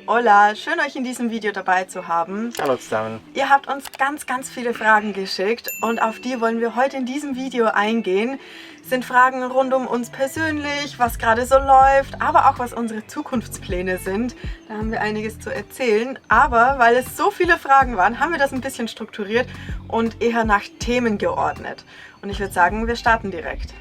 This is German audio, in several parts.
Hola, schön euch in diesem Video dabei zu haben. Hallo zusammen. Ihr habt uns ganz viele Fragen geschickt und auf die wollen wir heute in diesem Video eingehen. Es sind Fragen rund um uns persönlich, was gerade so läuft, aber auch was unsere Zukunftspläne sind. Da haben wir einiges zu erzählen, aber weil es so viele Fragen waren, haben wir das ein bisschen strukturiert und eher nach Themen geordnet. Und ich würde sagen, wir starten direkt.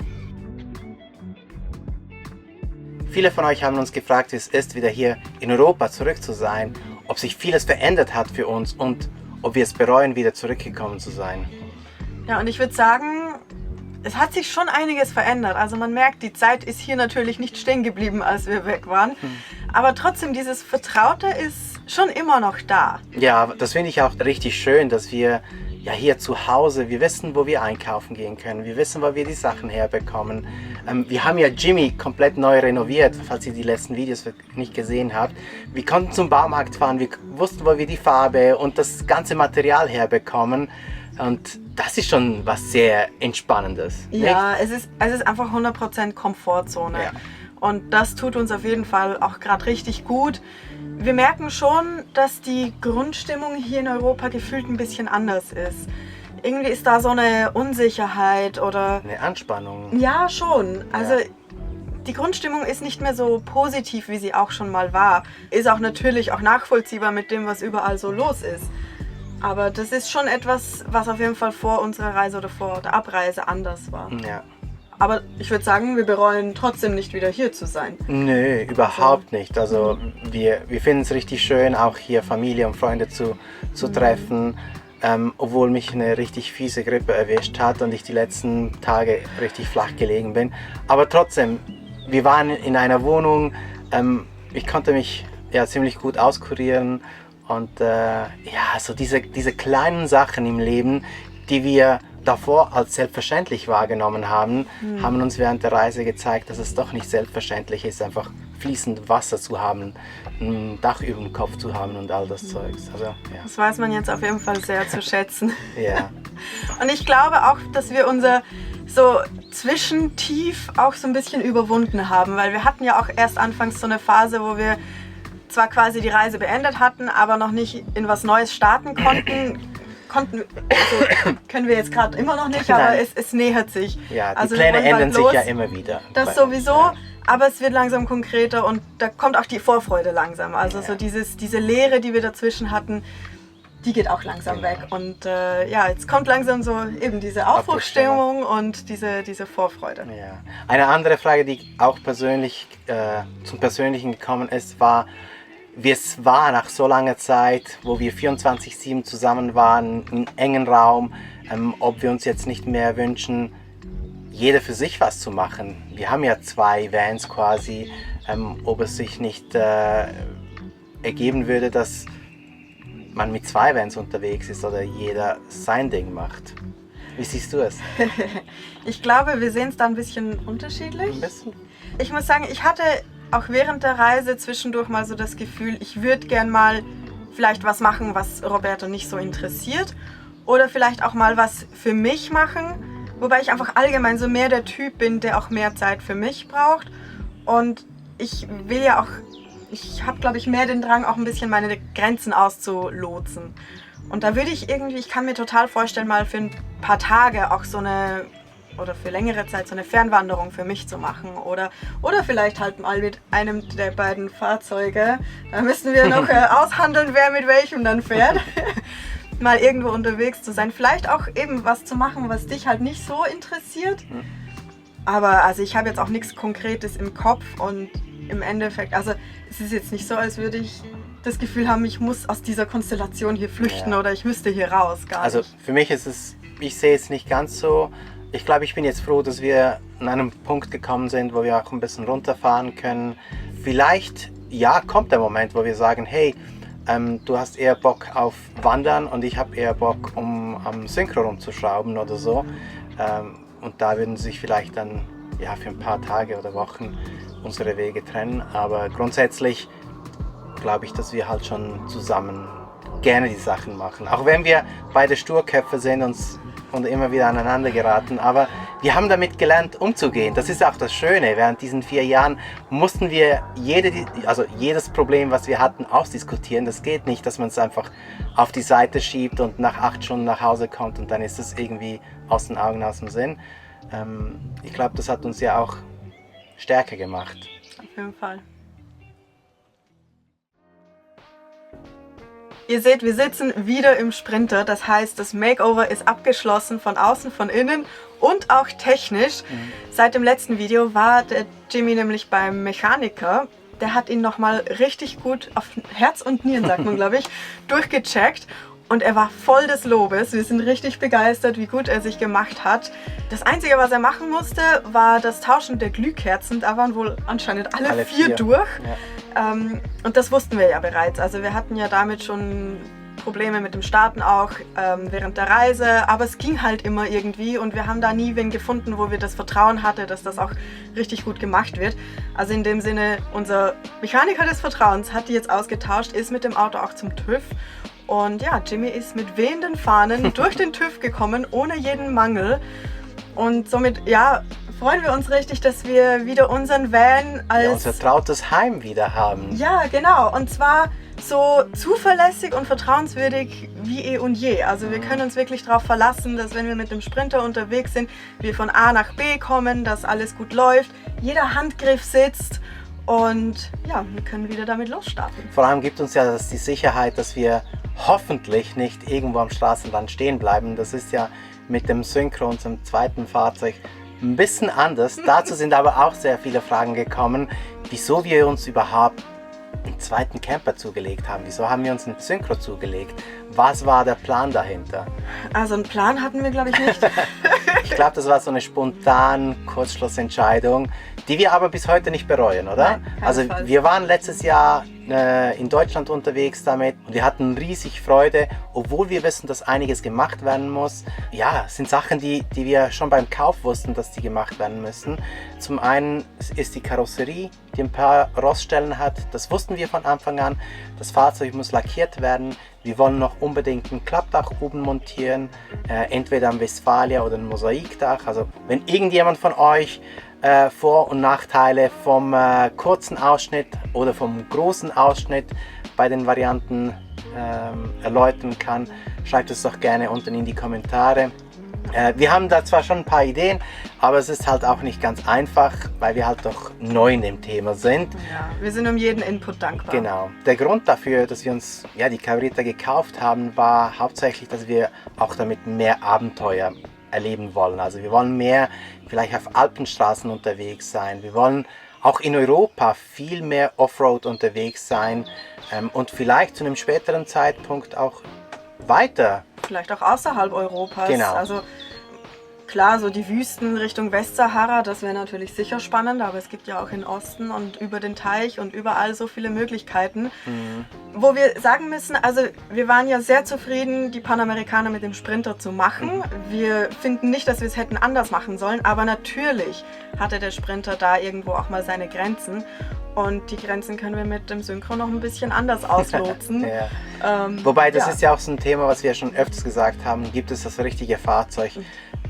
Viele von euch haben uns gefragt, wie es ist, wieder hier in Europa zurück zu sein, ob sich vieles verändert hat für uns und ob wir es bereuen, wieder zurückgekommen zu sein. Ja, und ich würde sagen, es hat sich schon einiges verändert. Also man merkt, die Zeit ist hier natürlich nicht stehen geblieben, als wir weg waren. Aber trotzdem, dieses Vertraute ist schon immer noch da. Ja, das finde ich auch richtig schön, dass wir ja hier zu Hause, wir wissen, wo wir einkaufen gehen können. Wir wissen, wo wir die Sachen herbekommen. Wir haben ja Jimmy komplett neu renoviert, falls ihr die letzten Videos nicht gesehen habt. Wir konnten zum Baumarkt fahren, wir wussten, wo wir die Farbe und das ganze Material herbekommen. Und das ist schon was sehr Entspannendes. Ja, es ist einfach 100% Komfortzone. Ja. Und das tut uns auf jeden Fall auch gerade richtig gut. Wir merken schon, dass die Grundstimmung hier in Europa gefühlt ein bisschen anders ist. Irgendwie ist da so eine Unsicherheit oder... Eine Anspannung. Ja, schon. Also die Grundstimmung ist nicht mehr so positiv, wie sie auch schon mal war. Ist auch natürlich auch nachvollziehbar mit dem, was überall so los ist. Aber das ist schon etwas, was auf jeden Fall vor unserer Reise oder vor der Abreise anders war. Ja. Aber ich würde sagen, wir bereuen trotzdem nicht wieder hier zu sein. Nö, überhaupt nicht. Also wir finden es richtig schön, auch hier Familie und Freunde zu treffen. Obwohl mich eine richtig fiese Grippe erwischt hat und ich die letzten Tage richtig flach gelegen bin. Aber trotzdem, wir waren in einer Wohnung, ich konnte mich ja ziemlich gut auskurieren. Und so diese kleinen Sachen im Leben, die wir davor als selbstverständlich wahrgenommen haben, haben uns während der Reise gezeigt, dass es doch nicht selbstverständlich ist, einfach fließend Wasser zu haben, ein Dach über dem Kopf zu haben und all das Zeugs. Also, ja. Das weiß man jetzt auf jeden Fall sehr zu schätzen. Ja. Und ich glaube auch, dass wir unser so Zwischentief auch so ein bisschen überwunden haben, weil wir hatten ja auch erst anfangs so eine Phase, wo wir zwar quasi die Reise beendet hatten, aber noch nicht in was Neues starten konnten. Also können wir jetzt gerade immer noch nicht, aber es nähert sich. Ja, die Pläne ändern sich ja immer wieder. Das sowieso, aber es wird langsam konkreter und da kommt auch die Vorfreude langsam. Also so diese Leere, die wir dazwischen hatten, die geht auch langsam weg. Und jetzt kommt langsam so eben diese Aufbruchsstimmung und diese Vorfreude. Ja. Eine andere Frage, die auch persönlich zum Persönlichen gekommen ist, war, wie es war nach so langer Zeit, wo wir 24/7 zusammen waren, in einem engen Raum, ob wir uns jetzt nicht mehr wünschen, jeder für sich was zu machen. Wir haben ja 2 Vans quasi, ob es sich nicht ergeben würde, dass man mit 2 Vans unterwegs ist oder jeder sein Ding macht. Wie siehst du es? Ich glaube, wir sehen es da ein bisschen unterschiedlich. Ein bisschen? Ich muss sagen, ich hatte auch während der Reise zwischendurch mal so das Gefühl, ich würde gern mal vielleicht was machen, was Roberto nicht so interessiert. Oder vielleicht auch mal was für mich machen. Wobei ich einfach allgemein so mehr der Typ bin, der auch mehr Zeit für mich braucht. Und ich will ja auch, ich habe glaube ich mehr den Drang, auch ein bisschen meine Grenzen auszulotsen. Und da würde ich kann mir total vorstellen, mal für ein paar Tage auch so eine... oder für längere Zeit so eine Fernwanderung für mich zu machen oder vielleicht halt mal mit einem der beiden Fahrzeuge, da müssen wir noch aushandeln, wer mit welchem dann fährt, mal irgendwo unterwegs zu sein, vielleicht auch eben was zu machen, was dich halt nicht so interessiert, aber also ich habe jetzt auch nichts Konkretes im Kopf und im Endeffekt, also es ist jetzt nicht so, als würde ich das Gefühl haben, ich muss aus dieser Konstellation hier flüchten oder ich müsste hier raus, gar nicht. Also für mich ist es, ich sehe es nicht ganz so. Ich glaube, ich bin jetzt froh, dass wir an einem Punkt gekommen sind, wo wir auch ein bisschen runterfahren können. Vielleicht, kommt der Moment, wo wir sagen, hey, du hast eher Bock auf Wandern und ich habe eher Bock, am Synchro rumzuschrauben oder so. Und da würden sich vielleicht dann für ein paar Tage oder Wochen unsere Wege trennen. Aber grundsätzlich glaube ich, dass wir halt schon zusammen gerne die Sachen machen. Auch wenn wir beide Sturköpfe sind, uns und immer wieder aneinander geraten. Aber wir haben damit gelernt, umzugehen. Das ist auch das Schöne. Während diesen 4 Jahren mussten wir jedes Problem, was wir hatten, ausdiskutieren. Das geht nicht, dass man es einfach auf die Seite schiebt und nach 8 Stunden nach Hause kommt und dann ist es irgendwie aus den Augen, aus dem Sinn. Ich glaube, das hat uns ja auch stärker gemacht. Auf jeden Fall. Ihr seht, wir sitzen wieder im Sprinter, das heißt, das Makeover ist abgeschlossen von außen, von innen und auch technisch. Seit dem letzten Video war der Jimmy nämlich beim Mechaniker. Der hat ihn nochmal richtig gut auf Herz und Nieren, sagt man glaube ich, durchgecheckt. Und er war voll des Lobes. Wir sind richtig begeistert, wie gut er sich gemacht hat. Das Einzige, was er machen musste, war das Tauschen der Glühkerzen. Da waren wohl anscheinend alle vier durch. Ja. Und das wussten wir ja bereits. Also wir hatten ja damit schon Probleme mit dem Starten auch während der Reise. Aber es ging halt immer irgendwie. Und wir haben da nie wen gefunden, wo wir das Vertrauen hatten, dass das auch richtig gut gemacht wird. Also in dem Sinne, unser Mechaniker des Vertrauens hat die jetzt ausgetauscht, ist mit dem Auto auch zum TÜV. Und ja, Jimmy ist mit wehenden Fahnen durch den TÜV gekommen, ohne jeden Mangel. Und somit, ja, freuen wir uns richtig, dass wir wieder unseren Van als... Ja, unser trautes Heim wieder haben. Ja, genau. Und zwar so zuverlässig und vertrauenswürdig wie eh und je. Also wir können uns wirklich darauf verlassen, dass wenn wir mit dem Sprinter unterwegs sind, wir von A nach B kommen, dass alles gut läuft, jeder Handgriff sitzt. Und ja, wir können wieder damit losstarten. Vor allem gibt uns ja das die Sicherheit, dass wir hoffentlich nicht irgendwo am Straßenrand stehen bleiben. Das ist ja mit dem Synchro, unserem zweiten Fahrzeug, ein bisschen anders. Dazu sind aber auch sehr viele Fragen gekommen, wieso wir uns überhaupt einen zweiten Camper zugelegt haben. Wieso haben wir uns einen Synchro zugelegt? Was war der Plan dahinter? Also einen Plan hatten wir, glaube ich, nicht. Ich glaube, das war so eine spontane Kurzschlussentscheidung, die wir aber bis heute nicht bereuen, oder? Nein, also wir waren letztes Jahr in Deutschland unterwegs damit und wir hatten riesig Freude, obwohl wir wissen, dass einiges gemacht werden muss. Ja, es sind Sachen, die wir schon beim Kauf wussten, dass die gemacht werden müssen. Zum einen ist die Karosserie, die ein paar Roststellen hat. Das wussten wir von Anfang an. Das Fahrzeug muss lackiert werden. Wir wollen noch unbedingt ein Klappdach oben montieren, entweder am Westfalia oder ein Mosaikdach. Also wenn irgendjemand von euch Vor- und Nachteile vom kurzen Ausschnitt oder vom großen Ausschnitt bei den Varianten erläutern kann, schreibt es doch gerne unten in die Kommentare. Wir haben da zwar schon ein paar Ideen, aber es ist halt auch nicht ganz einfach, weil wir halt doch neu in dem Thema sind. Ja, wir sind um jeden Input dankbar. Genau. Der Grund dafür, dass wir uns die Cabrita gekauft haben, war hauptsächlich, dass wir auch damit mehr Abenteuer erleben wollen. Also wir wollen mehr vielleicht auf Alpenstraßen unterwegs sein. Wir wollen auch in Europa viel mehr Offroad unterwegs sein und vielleicht zu einem späteren Zeitpunkt auch weiter. Vielleicht auch außerhalb Europas. Genau. Also klar, so die Wüsten Richtung Westsahara, das wäre natürlich sicher spannend, aber es gibt ja auch in Osten und über den Teich und überall so viele Möglichkeiten. Wo wir sagen müssen, also wir waren ja sehr zufrieden, die Panamericana mit dem Sprinter zu machen. Wir finden nicht, dass wir es hätten anders machen sollen, aber natürlich hatte der Sprinter da irgendwo auch mal seine Grenzen. Und die Grenzen können wir mit dem Synchro noch ein bisschen anders auslotsen. Ja. Wobei, das ist ja auch so ein Thema, was wir schon öfters gesagt haben, gibt es das richtige Fahrzeug?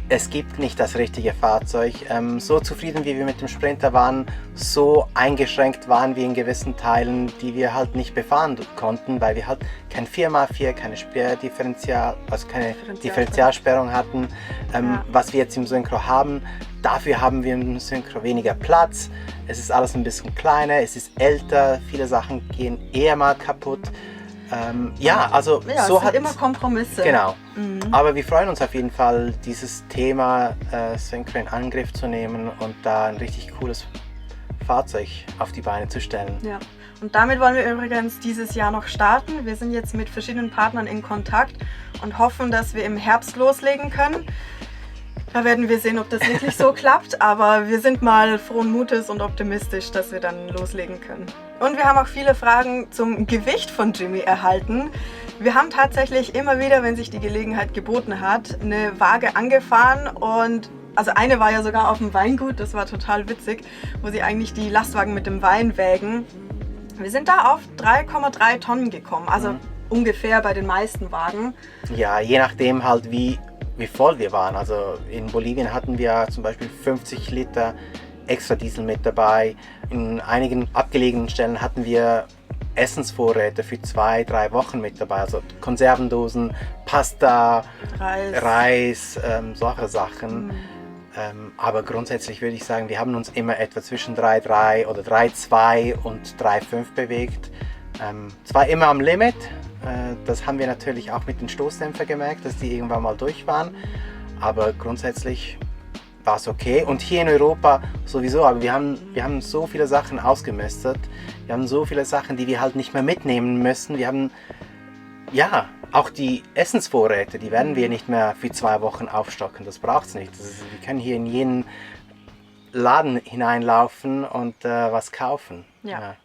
Es gibt nicht das richtige Fahrzeug. So zufrieden wie wir mit dem Sprinter waren, so eingeschränkt waren wir in gewissen Teilen, die wir halt nicht befahren konnten, weil wir halt kein 4x4, keine Sperrdifferential, also keine Differentialsperrung hatten. Was wir jetzt im Synchro haben, dafür haben wir im Synchro weniger Platz. Es ist alles ein bisschen kleiner, es ist älter, viele Sachen gehen eher mal kaputt. Also ja, so es hat sind immer Kompromisse. Genau. Aber wir freuen uns auf jeden Fall, dieses Thema Synchro in Angriff zu nehmen und da ein richtig cooles Fahrzeug auf die Beine zu stellen. Ja. Und damit wollen wir übrigens dieses Jahr noch starten. Wir sind jetzt mit verschiedenen Partnern in Kontakt und hoffen, dass wir im Herbst loslegen können. Da werden wir sehen, ob das wirklich so klappt, aber wir sind mal frohen Mutes und optimistisch, dass wir dann loslegen können. Und wir haben auch viele Fragen zum Gewicht von Jimmy erhalten. Wir haben tatsächlich immer wieder, wenn sich die Gelegenheit geboten hat, eine Waage angefahren und also eine war ja sogar auf dem Weingut, das war total witzig, wo sie eigentlich die Lastwagen mit dem Wein wägen. Wir sind da auf 3,3 Tonnen gekommen, also ungefähr bei den meisten Wagen. Ja, je nachdem halt wie wie voll wir waren. Also in Bolivien hatten wir zum Beispiel 50 Liter extra Diesel mit dabei. In einigen abgelegenen Stellen hatten wir Essensvorräte für 2-3 Wochen mit dabei. Also Konservendosen, Pasta, Reis, solche Sachen. Aber grundsätzlich würde ich sagen, wir haben uns immer etwa zwischen 3,3 oder 3,2 und 3,5 bewegt. Zwar immer am Limit, das haben wir natürlich auch mit den Stoßdämpfern gemerkt, dass die irgendwann mal durch waren, aber grundsätzlich war es okay. Und hier in Europa sowieso, aber wir haben so viele Sachen ausgemistet, wir haben so viele Sachen, die wir halt nicht mehr mitnehmen müssen. Wir haben, ja, auch die Essensvorräte, die werden wir nicht mehr für 2 Wochen aufstocken, das braucht es nicht. Wir können hier in jeden Laden hineinlaufen und was kaufen. Ja.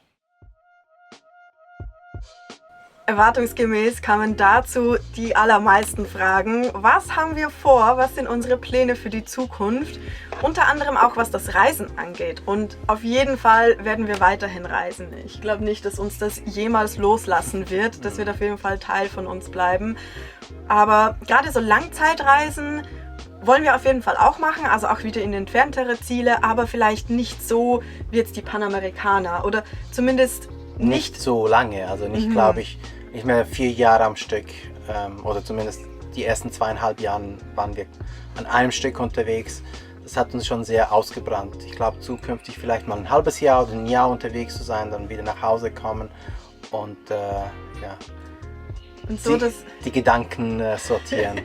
Erwartungsgemäß kamen dazu die allermeisten Fragen. Was haben wir vor? Was sind unsere Pläne für die Zukunft? Unter anderem auch, was das Reisen angeht. Und auf jeden Fall werden wir weiterhin reisen. Ich glaube nicht, dass uns das jemals loslassen wird. Das wird auf jeden Fall Teil von uns bleiben. Aber gerade so Langzeitreisen wollen wir auf jeden Fall auch machen. Also auch wieder in entferntere Ziele, aber vielleicht nicht so wie jetzt die Panamerikaner. Oder zumindest nicht so lange. Also nicht, glaube ich, nicht mehr 4 Jahre am Stück, oder zumindest die ersten 2,5 Jahren waren wir an einem Stück unterwegs. Das hat uns schon sehr ausgebrannt. Ich glaube, zukünftig vielleicht mal ein halbes Jahr oder ein Jahr unterwegs zu sein, dann wieder nach Hause kommen und und so die Gedanken sortieren.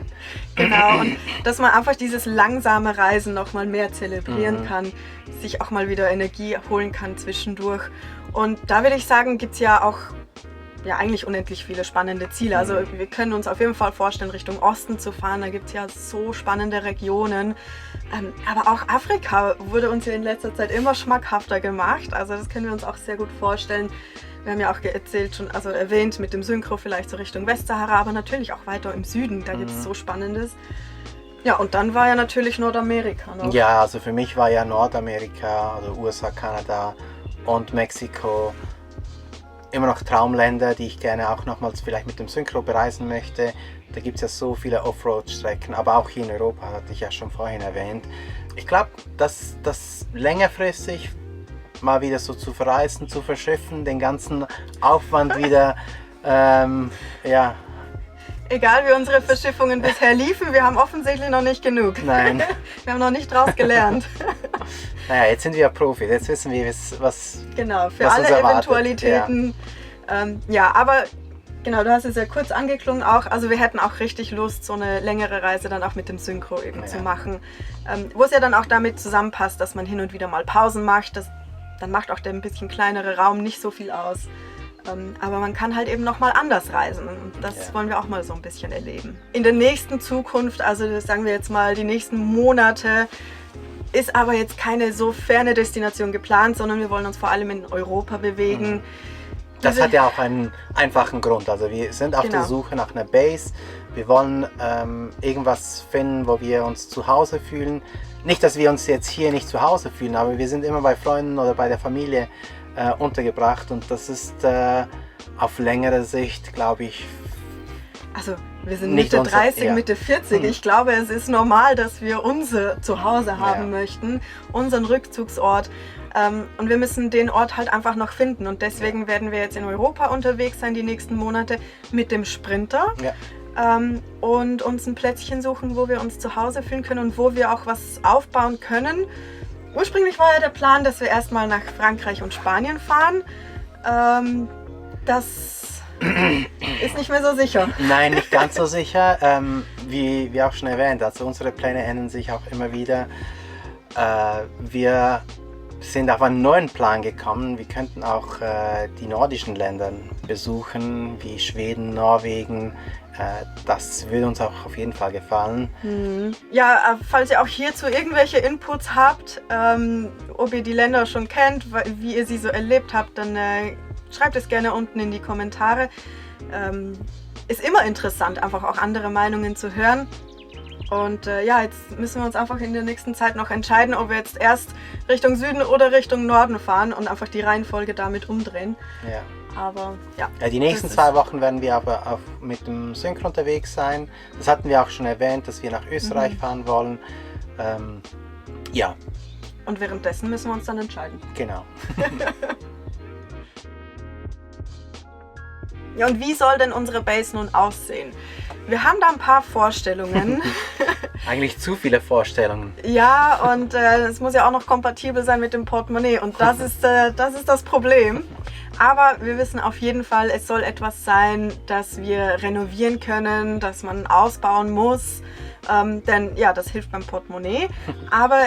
Genau, und dass man einfach dieses langsame Reisen noch mal mehr zelebrieren kann, sich auch mal wieder Energie holen kann zwischendurch. Und da würde ich sagen, gibt es ja auch eigentlich unendlich viele spannende Ziele. Also wir können uns auf jeden Fall vorstellen, Richtung Osten zu fahren. Da gibt es ja so spannende Regionen. Aber auch Afrika wurde uns ja in letzter Zeit immer schmackhafter gemacht. Also das können wir uns auch sehr gut vorstellen. Wir haben ja auch erwähnt mit dem Synchro vielleicht so Richtung Westsahara, aber natürlich auch weiter im Süden. Da gibt es so Spannendes. Ja, und dann war ja natürlich Nordamerika noch. Ja, also für mich war ja Nordamerika, also USA, Kanada und Mexiko immer noch Traumländer, die ich gerne auch nochmals vielleicht mit dem Synchro bereisen möchte. Da gibt es ja so viele Offroad-Strecken, aber auch hier in Europa, hatte ich ja schon vorhin erwähnt. Ich glaube, dass das längerfristig mal wieder so zu verreisen, zu verschiffen, den ganzen Aufwand wieder, Egal wie unsere Verschiffungen bisher liefen, wir haben offensichtlich noch nicht genug. Nein. Wir haben noch nicht draus gelernt. Naja, jetzt sind wir Profis, jetzt wissen wir, was genau, für was alle uns erwartet. Eventualitäten. Ja. Aber genau, du hast es ja kurz angeklungen auch. Also wir hätten auch richtig Lust, so eine längere Reise dann auch mit dem Synchro eben zu machen. Wo es ja dann auch damit zusammenpasst, dass man hin und wieder mal Pausen macht. Dann macht auch der ein bisschen kleinere Raum nicht so viel aus. Aber man kann halt eben nochmal anders reisen und das wollen wir auch mal so ein bisschen erleben. In der nächsten Zukunft, also das sagen wir jetzt mal die nächsten Monate, ist aber jetzt keine so ferne Destination geplant, sondern wir wollen uns vor allem in Europa bewegen. Das hat ja auch einen einfachen Grund. Also wir sind auf der Suche nach einer Base. Wir wollen irgendwas finden, wo wir uns zu Hause fühlen. Nicht, dass wir uns jetzt hier nicht zu Hause fühlen, aber wir sind immer bei Freunden oder bei der Familie untergebracht und das ist auf längere Sicht, glaube ich, also wir sind Mitte 30, Mitte 40. Ich glaube, es ist normal, dass wir unser Zuhause haben möchten, unseren Rückzugsort. Und wir müssen den Ort halt einfach noch finden. Und deswegen werden wir jetzt in Europa unterwegs sein, die nächsten Monate mit dem Sprinter. Und uns ein Plätzchen suchen, wo wir uns zu Hause fühlen können und wo wir auch was aufbauen können. Ursprünglich war ja der Plan, dass wir erstmal nach Frankreich und Spanien fahren. Das ist nicht mehr so sicher. Nein, nicht ganz so sicher. Wie auch schon erwähnt, also unsere Pläne ändern sich auch immer wieder. Wir sind auf einen neuen Plan gekommen. Wir könnten auch die nordischen Länder besuchen, wie Schweden, Norwegen. Das würde uns auch auf jeden Fall gefallen. Ja, falls ihr auch hierzu irgendwelche Inputs habt, ob ihr die Länder schon kennt, wie ihr sie so erlebt habt, dann schreibt es gerne unten in die Kommentare. Ist immer interessant, einfach auch andere Meinungen zu hören. Und jetzt müssen wir uns einfach in der nächsten Zeit noch entscheiden, ob wir jetzt erst Richtung Süden oder Richtung Norden fahren und einfach die Reihenfolge damit umdrehen. Aber ja. Ja, die nächsten 2 Wochen werden wir aber auch mit dem Synchro unterwegs sein. Das hatten wir auch schon erwähnt, dass wir nach Österreich fahren wollen. Ja. Und währenddessen müssen wir uns dann entscheiden. Genau. Ja, und wie soll denn unsere Base nun aussehen? Wir haben da ein paar Vorstellungen. Eigentlich zu viele Vorstellungen. Ja, und es muss ja auch noch kompatibel sein mit dem Portemonnaie. Und das ist das Problem. Aber wir wissen auf jeden Fall, es soll etwas sein, das wir renovieren können, das man ausbauen muss. Denn ja, das hilft beim Portemonnaie. Aber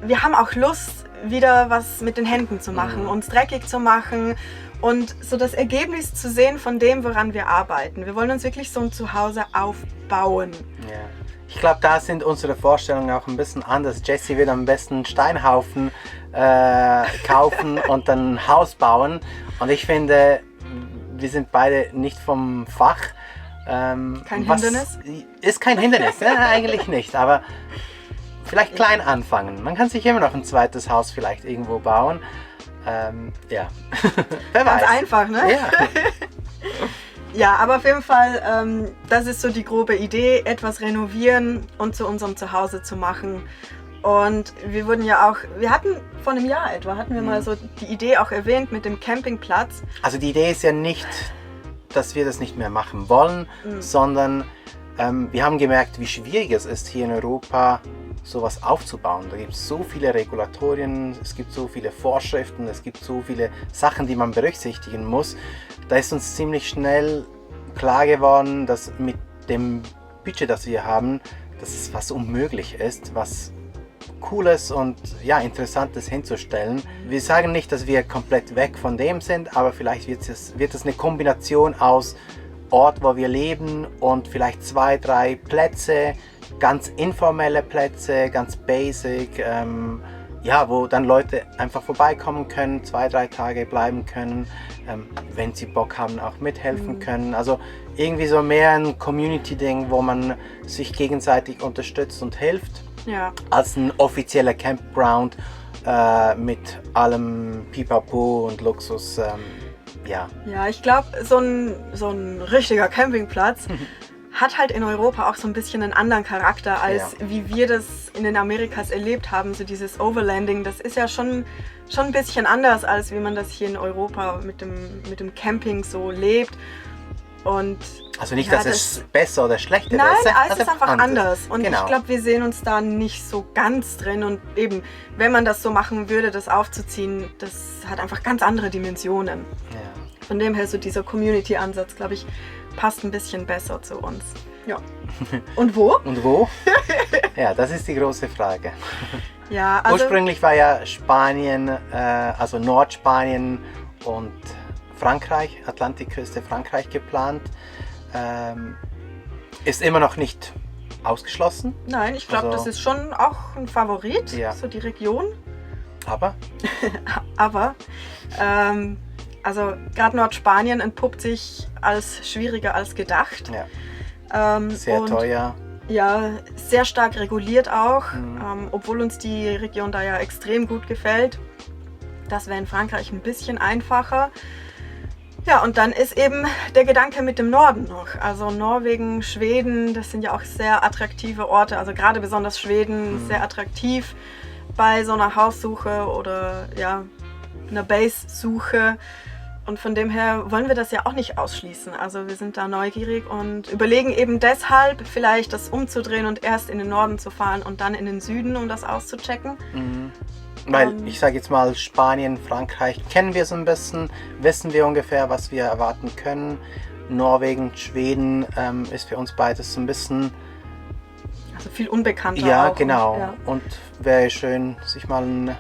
wir haben auch Lust, wieder was mit den Händen zu machen, uns dreckig zu machen und so das Ergebnis zu sehen von dem, woran wir arbeiten. Wir wollen uns wirklich so ein Zuhause aufbauen. Ja. Ich glaube, da sind unsere Vorstellungen auch ein bisschen anders. Jessie wird am besten einen Steinhaufen kaufen und dann ein Haus bauen. Und ich finde, wir sind beide nicht vom Fach. Kein Hindernis? Ist kein Hindernis, eigentlich nicht. Aber vielleicht klein anfangen. Man kann sich immer noch ein zweites Haus vielleicht irgendwo bauen. Ja, wer weiß. Ganz einfach, ne? Ja. Ja, aber auf jeden Fall, das ist so die grobe Idee, etwas renovieren und zu unserem Zuhause zu machen. Und wir hatten vor einem Jahr etwa, mal so die Idee auch erwähnt mit dem Campingplatz. Also die Idee ist ja nicht, dass wir das nicht mehr machen wollen, sondern wir haben gemerkt, wie schwierig es ist, hier in Europa sowas aufzubauen. Da gibt es so viele Regulatorien, es gibt so viele Vorschriften, es gibt so viele Sachen, die man berücksichtigen muss. Da ist uns ziemlich schnell klar geworden, dass mit dem Budget, das wir haben, dass es fast unmöglich ist, was Cooles und ja, Interessantes hinzustellen. Wir sagen nicht, dass wir komplett weg von dem sind, aber vielleicht wird es eine Kombination aus Ort, wo wir leben und vielleicht 2, 3 Plätze, ganz informelle Plätze, ganz basic, ja, wo dann Leute einfach vorbeikommen können, 2, 3 Tage bleiben können, wenn sie Bock haben, auch mithelfen können. Also irgendwie so mehr ein Community-Ding, wo man sich gegenseitig unterstützt und hilft, als ein offizieller Campground mit allem Pipapo und Luxus. Ja. Ja, ich glaube, so ein richtiger Campingplatz hat halt in Europa auch so ein bisschen einen anderen Charakter, als wie wir das in den Amerikas erlebt haben. So dieses Overlanding, das ist ja schon ein bisschen anders, als wie man das hier in Europa mit dem Camping so lebt. Und also nicht, dass es besser oder schlechter nein, ist. Nein, es ist einfach anders. Und genau. Ich glaube, wir sehen uns da nicht so ganz drin. Und eben, wenn man das so machen würde, das aufzuziehen, das hat einfach ganz andere Dimensionen. Ja. Von dem her so dieser Community-Ansatz, glaube ich, passt ein bisschen besser zu uns. Ja. Und wo? Und wo? Ja, das ist die große Frage. Ja, also ursprünglich war ja Spanien, also Nordspanien und Frankreich, Atlantikküste Frankreich geplant. Ist immer noch nicht ausgeschlossen. Nein, ich glaube, das ist schon auch ein Favorit, so die Region. Aber? Also gerade Nordspanien entpuppt sich als schwieriger als gedacht. Ja. Sehr teuer. Ja, sehr stark reguliert auch, obwohl uns die Region da ja extrem gut gefällt. Das wäre in Frankreich ein bisschen einfacher. Ja, und dann ist eben der Gedanke mit dem Norden noch. Also Norwegen, Schweden, das sind ja auch sehr attraktive Orte. Also gerade besonders Schweden, sehr attraktiv bei so einer Haussuche oder ja, einer Base-Suche. Und von dem her wollen wir das ja auch nicht ausschließen. Also wir sind da neugierig und überlegen eben deshalb vielleicht das umzudrehen und erst in den Norden zu fahren und dann in den Süden, um das auszuchecken. Weil ich sage jetzt mal, Spanien, Frankreich kennen wir so ein bisschen, wissen wir ungefähr, was wir erwarten können. Norwegen, Schweden ist für uns beides so ein bisschen... Also viel unbekannter. Ja, auch. Genau. Und wäre schön, sich mal ein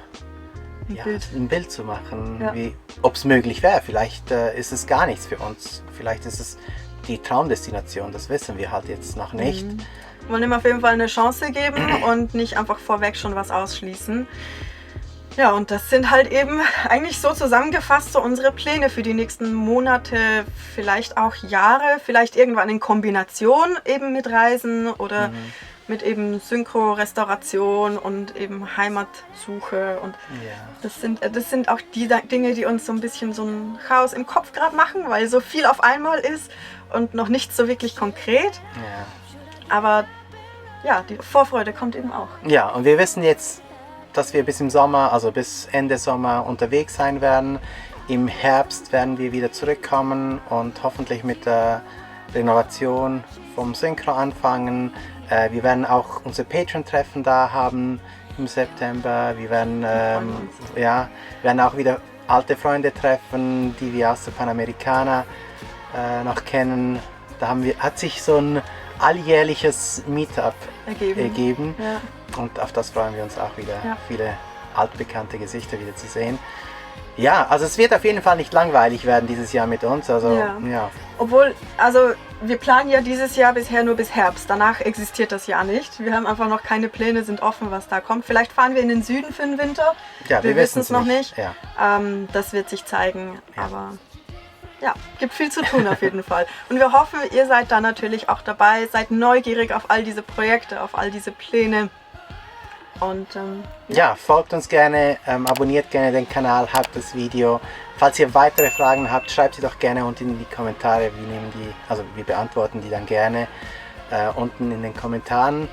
Bild zu machen, ob es möglich wäre. Vielleicht ist es gar nichts für uns. Vielleicht ist es die Traumdestination, das wissen wir halt jetzt noch nicht. Wir wollen ihm auf jeden Fall eine Chance geben und nicht einfach vorweg schon was ausschließen. Ja, und das sind halt eben eigentlich so zusammengefasst so unsere Pläne für die nächsten Monate, vielleicht auch Jahre, vielleicht irgendwann in Kombination eben mit Reisen oder mit eben Synchro-Restauration und eben Heimatsuche. Und das sind auch die Dinge, die uns so ein bisschen so ein Chaos im Kopf gerade machen, weil so viel auf einmal ist und noch nicht so wirklich konkret. Ja. Aber ja, die Vorfreude kommt eben auch. Ja, und wir wissen jetzt, dass wir bis im Sommer, also bis Ende Sommer unterwegs sein werden. Im Herbst werden wir wieder zurückkommen und hoffentlich mit der Renovation vom Synchro anfangen. Wir werden auch unser Patreon-Treffen da haben im September. Wir werden, werden auch wieder alte Freunde treffen, die wir aus der Panamericana noch kennen. Da hat sich so ein alljährliches Meetup ergeben. Ja. Und auf das freuen wir uns auch wieder, viele altbekannte Gesichter wieder zu sehen. Ja, also es wird auf jeden Fall nicht langweilig werden dieses Jahr mit uns. Also, ja. Obwohl, also wir planen ja dieses Jahr bisher nur bis Herbst. Danach existiert das Jahr nicht. Wir haben einfach noch keine Pläne, sind offen, was da kommt. Vielleicht fahren wir in den Süden für den Winter. Ja, wir wissen es noch nicht. Ja. Das wird sich zeigen. Ja. Aber ja, gibt viel zu tun auf jeden Fall. Und wir hoffen, ihr seid da natürlich auch dabei, seid neugierig auf all diese Projekte, auf all diese Pläne. Und ja, folgt uns gerne, abonniert gerne den Kanal, habt das Video. Falls ihr weitere Fragen habt, schreibt sie doch gerne unten in die Kommentare. Wir beantworten die dann gerne unten in den Kommentaren.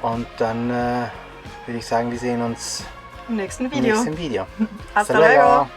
Und dann würde ich sagen, wir sehen uns im nächsten Video. Hasta luego!